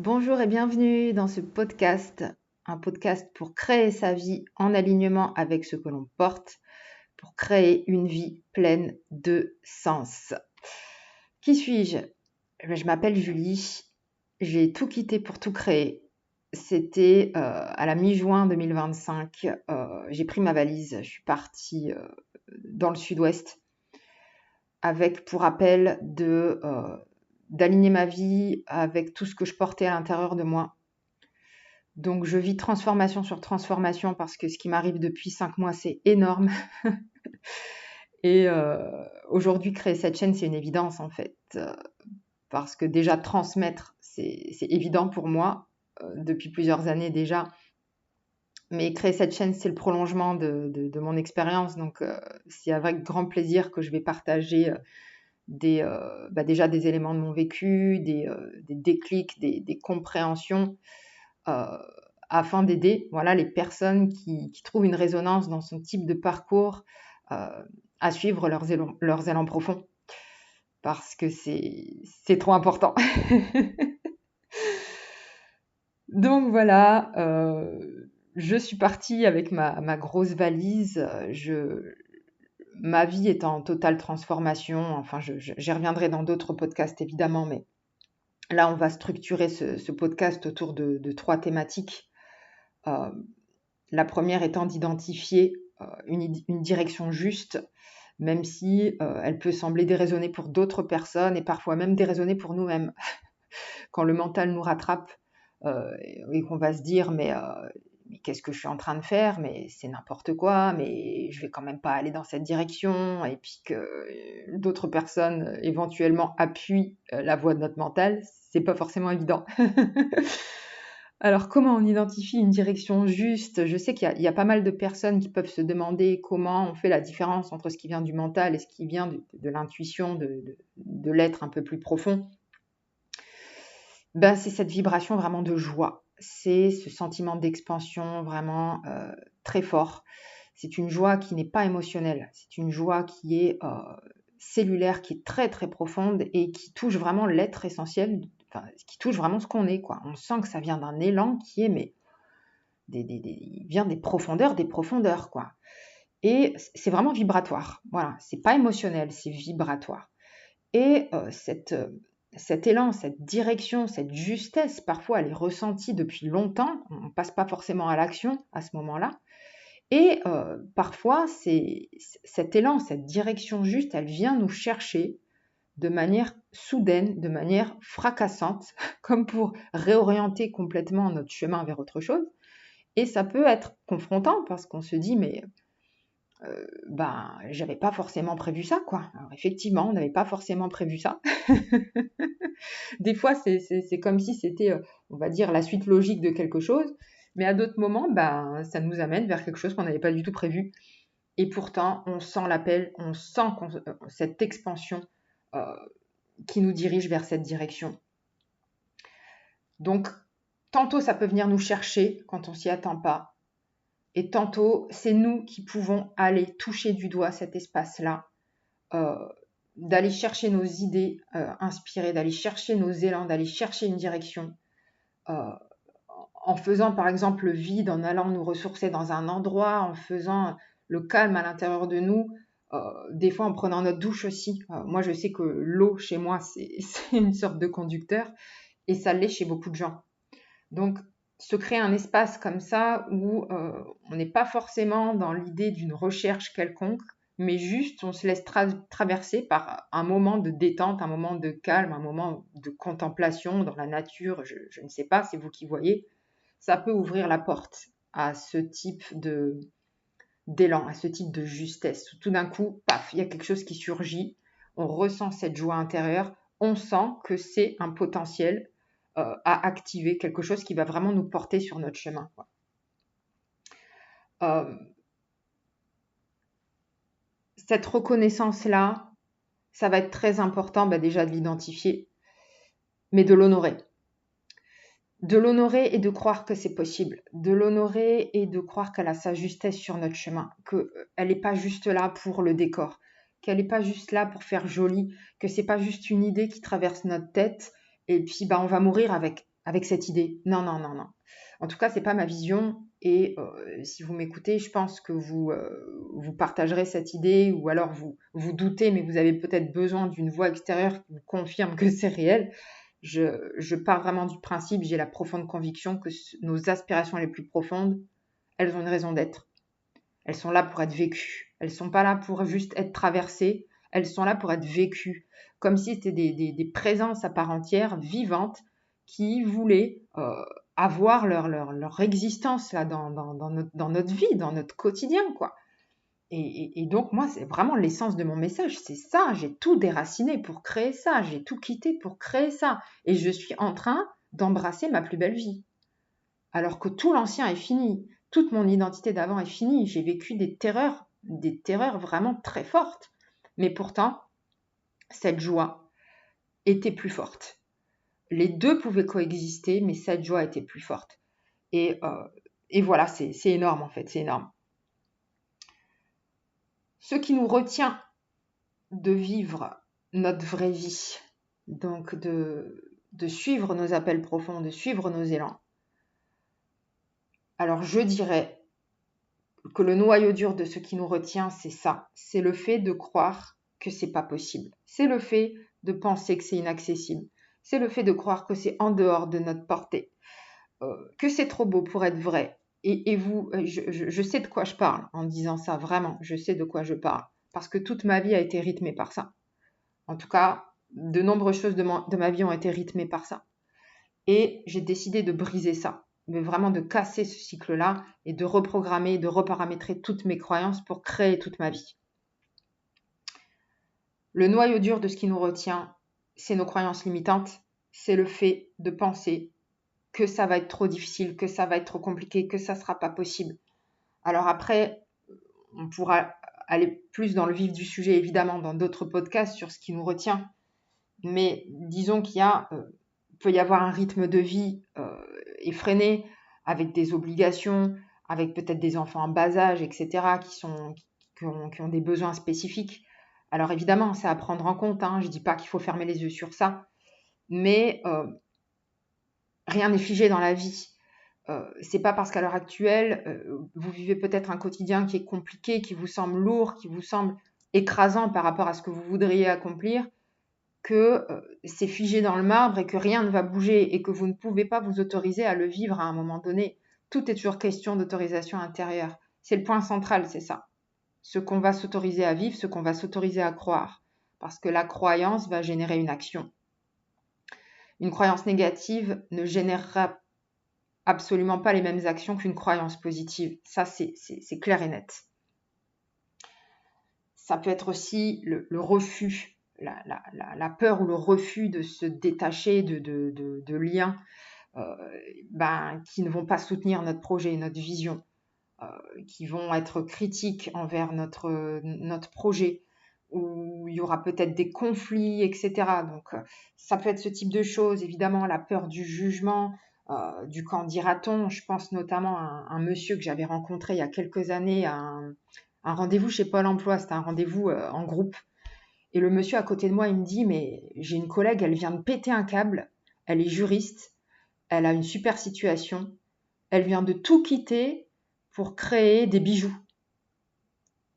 Bonjour et bienvenue dans ce podcast, un podcast pour créer sa vie en alignement avec ce que l'on porte, pour créer une vie pleine de sens. Qui suis-je? Je m'appelle Julie, j'ai tout quitté pour tout créer. C'était à la mi-juin 2025, j'ai pris ma valise, je suis partie dans le sud-ouest avec pour rappel d'aligner ma vie avec tout ce que je portais à l'intérieur de moi. Donc je vis transformation sur transformation parce que ce qui m'arrive depuis 5 mois, c'est énorme. Et aujourd'hui, créer cette chaîne, c'est une évidence en fait. Parce que déjà transmettre, c'est évident pour moi depuis plusieurs années déjà. Mais créer cette chaîne, c'est le prolongement de mon expérience. Donc c'est avec grand plaisir que je vais partager déjà des éléments de mon vécu, des déclics, des compréhensions afin d'aider les personnes qui trouvent une résonance dans son type de parcours à suivre leurs élans profonds. Parce que c'est trop important. Donc voilà, je suis partie avec ma grosse valise. Ma vie est en totale transformation. Enfin, j'y reviendrai dans d'autres podcasts évidemment, mais là, on va structurer ce podcast autour de 3 thématiques. La première étant d'identifier une direction juste, même si elle peut sembler déraisonnée pour d'autres personnes et parfois même déraisonnée pour nous-mêmes. Quand le mental nous rattrape et qu'on va se dire mais qu'est-ce que je suis en train de faire? Mais c'est n'importe quoi, mais je vais quand même pas aller dans cette direction. Et puis que d'autres personnes éventuellement appuient la voix de notre mental, c'est pas forcément évident. Alors, comment on identifie une direction juste? Je sais qu'il y a pas mal de personnes qui peuvent se demander comment on fait la différence entre ce qui vient du mental et ce qui vient de l'intuition, de l'être un peu plus profond. C'est cette vibration vraiment de joie. C'est ce sentiment d'expansion vraiment très fort. C'est une joie qui n'est pas émotionnelle. C'est une joie qui est cellulaire, qui est très très profonde et qui touche vraiment l'être essentiel, qui touche vraiment ce qu'on est, quoi. On sent que ça vient d'un élan qui est il vient des profondeurs, quoi. Et c'est vraiment vibratoire. Voilà, c'est pas émotionnel, c'est vibratoire. Et cet élan, cette direction, cette justesse, parfois elle est ressentie depuis longtemps. On ne passe pas forcément à l'action à ce moment-là. Et parfois, cet élan, cette direction juste, elle vient nous chercher de manière soudaine, de manière fracassante, comme pour réorienter complètement notre chemin vers autre chose. Et ça peut être confrontant parce qu'on se dit, mais j'avais pas forcément prévu ça, quoi. Alors effectivement, on n'avait pas forcément prévu ça. Des fois, c'est comme si c'était, on va dire, la suite logique de quelque chose. Mais à d'autres moments, ça nous amène vers quelque chose qu'on n'avait pas du tout prévu. Et pourtant, on sent l'appel, on sent cette expansion qui nous dirige vers cette direction. Donc, tantôt, ça peut venir nous chercher quand on s'y attend pas. Et tantôt, c'est nous qui pouvons aller toucher du doigt cet espace-là, d'aller chercher nos idées inspirées, d'aller chercher nos élans, d'aller chercher une direction. En faisant par exemple le vide, en allant nous ressourcer dans un endroit, en faisant le calme à l'intérieur de nous, des fois en prenant notre douche aussi. Moi je sais que l'eau chez moi c'est une sorte de conducteur et ça l'est chez beaucoup de gens. Donc se créer un espace comme ça où on n'est pas forcément dans l'idée d'une recherche quelconque, mais juste on se laisse traverser par un moment de détente, un moment de calme, un moment de contemplation dans la nature, je ne sais pas, c'est vous qui voyez. Ça peut ouvrir la porte à ce type d'élan, à ce type de justesse. Tout d'un coup, paf, il y a quelque chose qui surgit, on ressent cette joie intérieure, on sent que c'est un potentiel à activer, quelque chose qui va vraiment nous porter sur notre chemin, quoi. Cette reconnaissance-là, ça va être très important déjà de l'identifier, mais de l'honorer. De l'honorer et de croire que c'est possible. De l'honorer et de croire qu'elle a sa justesse sur notre chemin. Qu'elle n'est pas juste là pour le décor. Qu'elle n'est pas juste là pour faire joli. Que c'est pas juste une idée qui traverse notre tête. Et puis on va mourir avec. avec cette idée. Non, non, non, non. En tout cas, c'est pas ma vision. Et si vous m'écoutez, je pense que vous partagerez cette idée, ou alors vous doutez, mais vous avez peut-être besoin d'une voix extérieure qui vous confirme que c'est réel. Je pars vraiment du principe, j'ai la profonde conviction que nos aspirations les plus profondes, elles ont une raison d'être. Elles sont là pour être vécues. Elles sont pas là pour juste être traversées. Elles sont là pour être vécues. Comme si c'était des présences à part entière, vivantes, qui voulaient avoir leur existence là dans notre vie, dans notre quotidien, quoi. Et donc, moi, c'est vraiment l'essence de mon message. C'est ça. J'ai tout déraciné pour créer ça. J'ai tout quitté pour créer ça. Et je suis en train d'embrasser ma plus belle vie. Alors que tout l'ancien est fini. Toute mon identité d'avant est finie. J'ai vécu des terreurs vraiment très fortes. Mais pourtant, cette joie était plus forte. Les deux pouvaient coexister, mais cette joie était plus forte. Et voilà, c'est énorme en fait, c'est énorme. Ce qui nous retient de vivre notre vraie vie, donc de suivre nos appels profonds, de suivre nos élans. Alors je dirais que le noyau dur de ce qui nous retient, c'est ça. C'est le fait de croire que c'est pas possible. C'est le fait de penser que c'est inaccessible. C'est le fait de croire que c'est en dehors de notre portée. Que c'est trop beau pour être vrai. Et vous, je sais de quoi je parle en disant ça, vraiment, je sais de quoi je parle. Parce que toute ma vie a été rythmée par ça. En tout cas, de nombreuses choses de ma vie ont été rythmées par ça. Et j'ai décidé de briser ça, mais vraiment de casser ce cycle-là et de reprogrammer, de reparamétrer toutes mes croyances pour créer toute ma vie. Le noyau dur de ce qui nous retient, c'est nos croyances limitantes, c'est le fait de penser que ça va être trop difficile, que ça va être trop compliqué, que ça ne sera pas possible. Alors après, on pourra aller plus dans le vif du sujet, évidemment, dans d'autres podcasts sur ce qui nous retient. Mais disons qu'il peut y avoir un rythme de vie effréné, avec des obligations, avec peut-être des enfants en bas âge, etc., qui ont des besoins spécifiques. Alors évidemment, c'est à prendre en compte, hein. Je ne dis pas qu'il faut fermer les yeux sur ça, mais rien n'est figé dans la vie. C'est pas parce qu'à l'heure actuelle, vous vivez peut-être un quotidien qui est compliqué, qui vous semble lourd, qui vous semble écrasant par rapport à ce que vous voudriez accomplir, que c'est figé dans le marbre et que rien ne va bouger et que vous ne pouvez pas vous autoriser à le vivre à un moment donné. Tout est toujours question d'autorisation intérieure. C'est le point central, c'est ça. Ce qu'on va s'autoriser à vivre, ce qu'on va s'autoriser à croire. Parce que la croyance va générer une action. Une croyance négative ne générera absolument pas les mêmes actions qu'une croyance positive. Ça, c'est clair et net. Ça peut être aussi le refus, la peur ou le refus de se détacher de liens qui ne vont pas soutenir notre projet, notre vision, qui vont être critiques envers notre projet, où il y aura peut-être des conflits, etc. Donc, ça peut être ce type de choses. Évidemment, la peur du jugement, du qu'en dira-t-on. Je pense notamment à un monsieur que j'avais rencontré il y a quelques années à un rendez-vous chez Pôle emploi. C'était un rendez-vous en groupe. Et le monsieur à côté de moi, il me dit, mais j'ai une collègue, elle vient de péter un câble. Elle est juriste. Elle a une super situation. Elle vient de tout quitter pour créer des bijoux.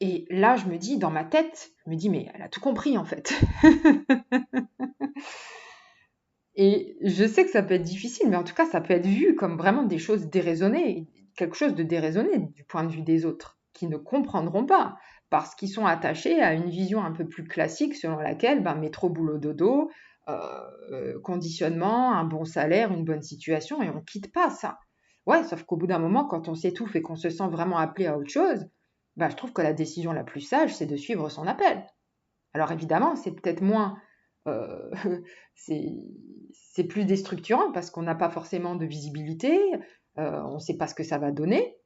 Et là, je me dis, dans ma tête, je me dis, mais elle a tout compris en fait. Et je sais que ça peut être difficile, mais en tout cas, ça peut être vu comme vraiment des choses déraisonnées, quelque chose de déraisonné du point de vue des autres, qui ne comprendront pas, parce qu'ils sont attachés à une vision un peu plus classique selon laquelle métro, boulot, dodo, conditionnement, un bon salaire, une bonne situation, et on ne quitte pas ça. Ouais, sauf qu'au bout d'un moment, quand on s'étouffe et qu'on se sent vraiment appelé à autre chose, je trouve que la décision la plus sage, c'est de suivre son appel. Alors évidemment, c'est peut-être moins... euh, c'est plus déstructurant parce qu'on n'a pas forcément de visibilité, on ne sait pas ce que ça va donner,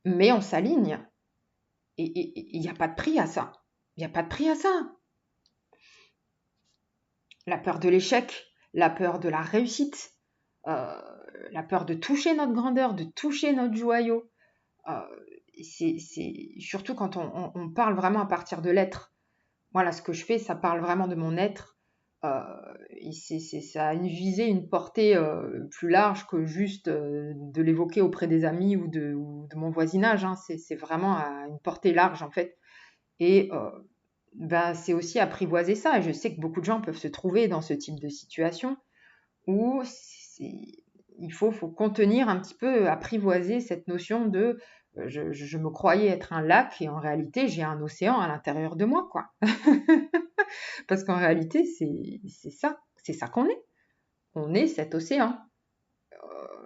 mais on s'aligne. Et il n'y a pas de prix à ça. Il n'y a pas de prix à ça. La peur de l'échec, la peur de la réussite, la peur de toucher notre grandeur, de toucher notre joyau. C'est surtout quand on parle vraiment à partir de l'être. Voilà, ce que je fais, ça parle vraiment de mon être. Et ça a une visée, une portée plus large que juste de l'évoquer auprès des amis ou de mon voisinage, hein. C'est vraiment à une portée large en fait. Et c'est aussi apprivoiser ça. Et je sais que beaucoup de gens peuvent se trouver dans ce type de situation où il faut contenir un petit peu, apprivoiser cette notion de je me croyais être un lac et en réalité j'ai un océan à l'intérieur de moi, quoi. Parce qu'en réalité c'est ça qu'on est. On est cet océan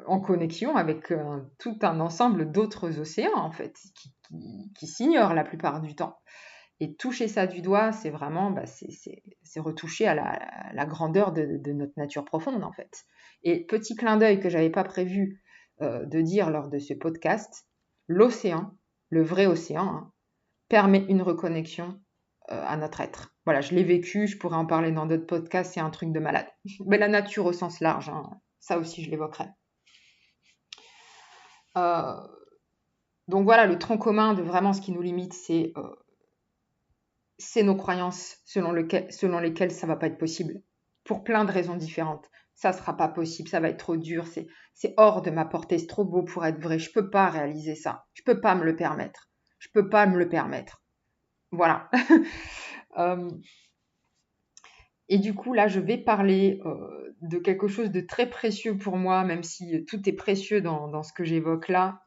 en connexion avec tout un ensemble d'autres océans en fait qui s'ignorent la plupart du temps. Et toucher ça du doigt, c'est vraiment, c'est retoucher à la grandeur de notre nature profonde, en fait. Et petit clin d'œil que j'avais pas prévu de dire lors de ce podcast, l'océan, le vrai océan, hein, permet une reconnexion à notre être. Voilà, je l'ai vécu, je pourrais en parler dans d'autres podcasts, c'est un truc de malade. Mais la nature au sens large, hein, ça aussi je l'évoquerai. Donc voilà, le tronc commun de vraiment ce qui nous limite, c'est nos croyances selon lesquelles ça va pas être possible, pour plein de raisons différentes. Ça sera pas possible, ça va être trop dur, c'est hors de ma portée, c'est trop beau pour être vrai, je peux pas réaliser ça, je peux pas me le permettre, je peux pas me le permettre. Voilà. Et du coup, là, je vais parler de quelque chose de très précieux pour moi, même si tout est précieux dans ce que j'évoque là,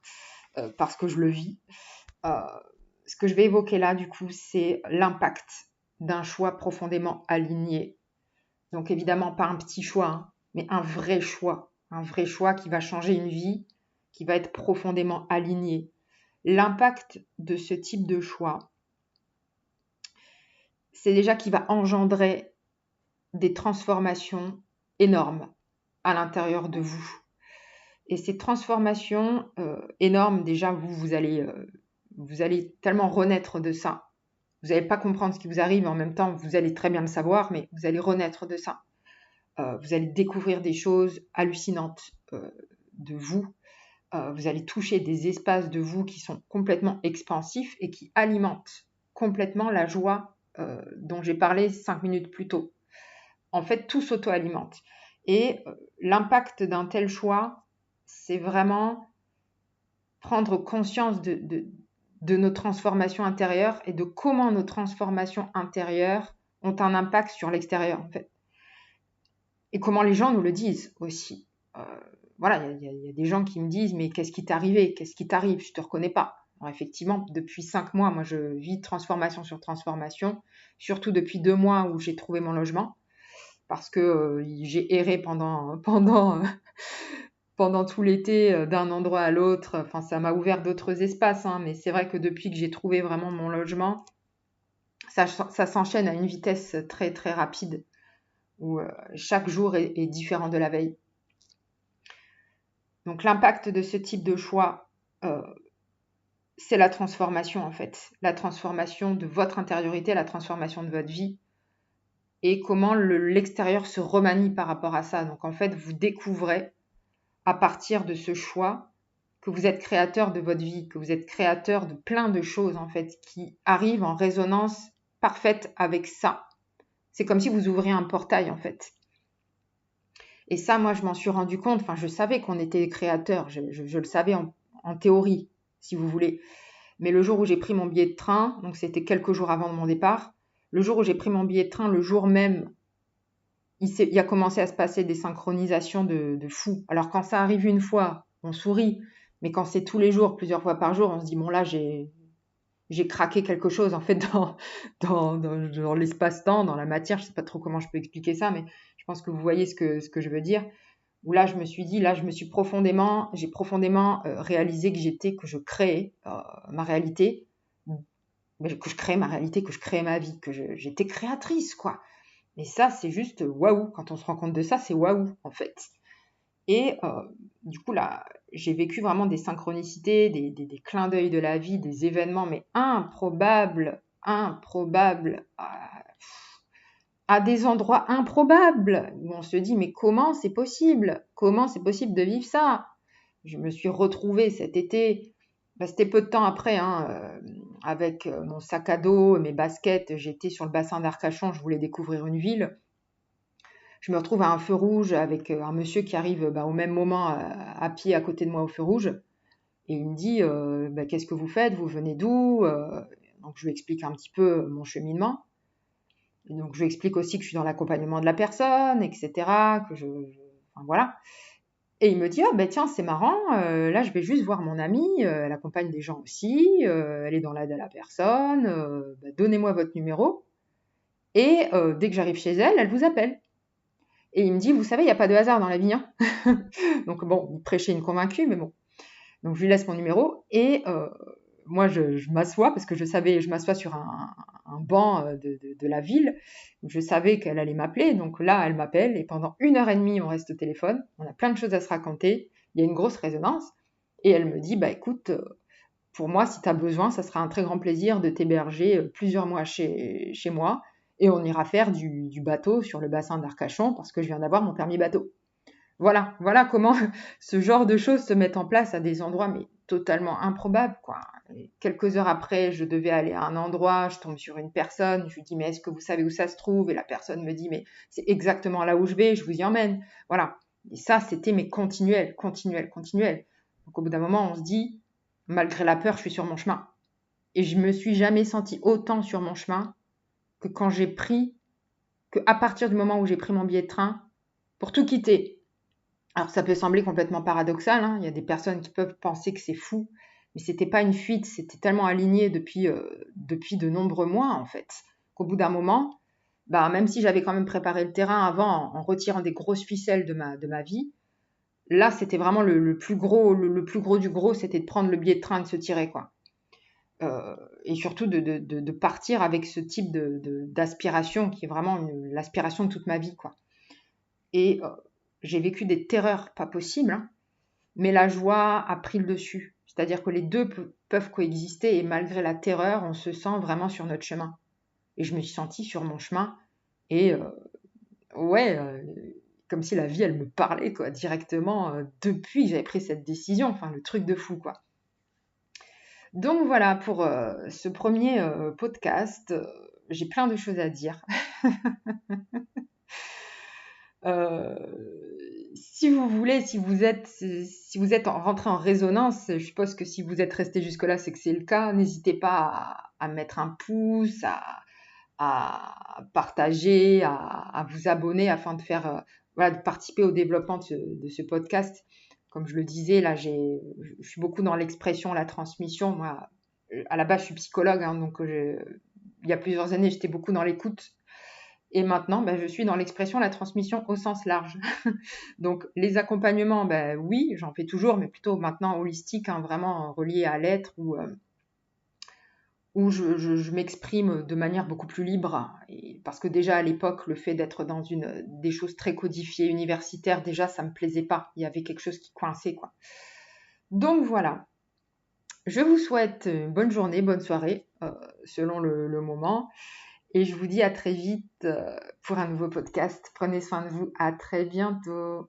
parce que je le vis. Ce que je vais évoquer là, du coup, c'est l'impact d'un choix profondément aligné. Donc évidemment, pas un petit choix, hein, mais un vrai choix qui va changer une vie, qui va être profondément aligné. L'impact de ce type de choix, c'est déjà qu'il va engendrer des transformations énormes à l'intérieur de vous. Et ces transformations énormes, déjà, vous allez tellement renaître de ça. Vous n'allez pas comprendre ce qui vous arrive, en même temps, vous allez très bien le savoir, mais vous allez renaître de ça. Vous allez découvrir des choses hallucinantes de vous. Vous allez toucher des espaces de vous qui sont complètement expansifs et qui alimentent complètement la joie dont j'ai parlé 5 minutes plus tôt. En fait, tout s'auto-alimente. Et l'impact d'un tel choix, c'est vraiment prendre conscience de nos transformations intérieures et de comment nos transformations intérieures ont un impact sur l'extérieur, en fait. Et comment les gens nous le disent aussi. Voilà, il y a des gens qui me disent « Mais qu'est-ce qui t'est arrivé ? Qu'est-ce qui t'arrive ? Je ne te reconnais pas. » Alors effectivement, depuis 5 mois, moi, je vis transformation sur transformation, surtout depuis 2 mois où j'ai trouvé mon logement, parce que j'ai erré pendant tout l'été d'un endroit à l'autre. Enfin, ça m'a ouvert d'autres espaces, hein, mais c'est vrai que depuis que j'ai trouvé vraiment mon logement, ça s'enchaîne à une vitesse très, très rapide, où chaque jour est différent de la veille. Donc l'impact de ce type de choix, c'est la transformation en fait. La transformation de votre intériorité, la transformation de votre vie, et comment l'extérieur se remanie par rapport à ça. Donc en fait, vous découvrez à partir de ce choix que vous êtes créateur de votre vie, que vous êtes créateur de plein de choses en fait qui arrivent en résonance parfaite avec ça. C'est comme si vous ouvriez un portail en fait. Et ça, moi, je m'en suis rendu compte. Enfin, je savais qu'on était créateur. Je le savais en théorie, si vous voulez. Mais le jour où j'ai pris mon billet de train, donc c'était quelques jours avant mon départ, le jour où j'ai pris mon billet de train, le jour même, il a commencé à se passer des synchronisations de fou. Alors quand ça arrive une fois, on sourit. Mais quand c'est tous les jours, plusieurs fois par jour, on se dit, bon là, j'ai craqué quelque chose en fait dans l'espace-temps, dans la matière. Je ne sais pas trop comment je peux expliquer ça, mais je pense que vous voyez ce que je veux dire. Où là, je me suis dit, j'ai profondément réalisé que je créais ma réalité, que je créais ma réalité, que je créais ma vie, que j'étais créatrice, quoi. Mais ça, c'est juste waouh. Quand on se rend compte de ça, c'est waouh, en fait. Et du coup, là, j'ai vécu vraiment des synchronicités, des clins d'œil de la vie, des événements, mais improbables, à des endroits improbables, où on se dit, mais comment c'est possible? Comment c'est possible de vivre ça? Je me suis retrouvée cet été, c'était peu de temps après, hein, avec mon sac à dos, mes baskets, j'étais sur le bassin d'Arcachon, je voulais découvrir une ville. Je me retrouve à un feu rouge avec un monsieur qui arrive au même moment à pied à côté de moi au feu rouge. Et il me dit qu'est-ce que vous faites? Vous venez d'où? Donc je lui explique un petit peu mon cheminement. Et donc je lui explique aussi que je suis dans l'accompagnement de la personne, etc. Enfin, voilà. Et il me dit, ah tiens, c'est marrant, là je vais juste voir mon amie, elle accompagne des gens aussi, elle est dans l'aide à la personne, donnez-moi votre numéro, et dès que j'arrive chez elle, elle vous appelle. Et il me dit, vous savez, il n'y a pas de hasard dans la vie, hein. Donc bon, il prêchait une convaincue, mais bon. Donc je lui laisse mon numéro, et moi je m'assois, parce que je m'assois sur un banc de la ville, je savais qu'elle allait m'appeler, donc là elle m'appelle, et pendant 1h30 on reste au téléphone, on a plein de choses à se raconter, il y a une grosse résonance, et elle me dit, écoute, pour moi si tu as besoin, ça sera un très grand plaisir de t'héberger plusieurs mois chez moi, et on ira faire du bateau sur le bassin d'Arcachon, parce que je viens d'avoir mon permis bateau. Voilà comment ce genre de choses se mettent en place à des endroits mais totalement improbables, quoi. Et quelques heures après, je devais aller à un endroit, je tombe sur une personne, je lui dis mais est-ce que vous savez où ça se trouve? Et la personne me dit mais c'est exactement là où je vais, je vous y emmène. Voilà. Et ça, c'était mais continuel. Donc au bout d'un moment, on se dit, malgré la peur, je suis sur mon chemin. Et je me suis jamais sentie autant sur mon chemin que à partir du moment où j'ai pris mon billet de train pour tout quitter. Alors ça peut sembler complètement paradoxal, hein. Il y a des personnes qui peuvent penser que c'est fou, mais c'était pas une fuite, c'était tellement aligné depuis de nombreux mois en fait, qu'au bout d'un moment, même si j'avais quand même préparé le terrain avant en retirant des grosses ficelles de ma vie, là c'était vraiment le plus gros, le plus gros du gros, c'était de prendre le billet de train et de se tirer, quoi. Et surtout de partir avec ce type d'aspiration qui est vraiment l'aspiration de toute ma vie, quoi. Et j'ai vécu des terreurs pas possibles, hein, mais la joie a pris le dessus. C'est-à-dire que les deux peuvent coexister, et malgré la terreur, on se sent vraiment sur notre chemin. Et je me suis sentie sur mon chemin, et comme si la vie, elle me parlait, quoi, directement, depuis que j'avais pris cette décision. Enfin, le truc de fou, quoi. Donc voilà, pour ce premier podcast, j'ai plein de choses à dire. Si vous voulez, si vous êtes rentré en résonance, je suppose que si vous êtes resté jusque-là, c'est que c'est le cas. N'hésitez pas à mettre un pouce, à partager, à vous abonner afin de faire, de participer au développement de ce podcast. Comme je le disais, là, je suis beaucoup dans l'expression, la transmission. Moi, à la base, je suis psychologue, hein, donc il y a plusieurs années, j'étais beaucoup dans l'écoute. Et maintenant, je suis dans l'expression, la transmission au sens large. Donc, les accompagnements, oui, j'en fais toujours, mais plutôt maintenant holistique, hein, vraiment relié à l'être, où je m'exprime de manière beaucoup plus libre. Et parce que déjà, à l'époque, le fait d'être dans des choses très codifiées, universitaires, déjà, ça ne me plaisait pas. Il y avait quelque chose qui coinçait, quoi. Donc, voilà. Je vous souhaite une bonne journée, bonne soirée, selon le moment. Et je vous dis à très vite pour un nouveau podcast. Prenez soin de vous. À très bientôt.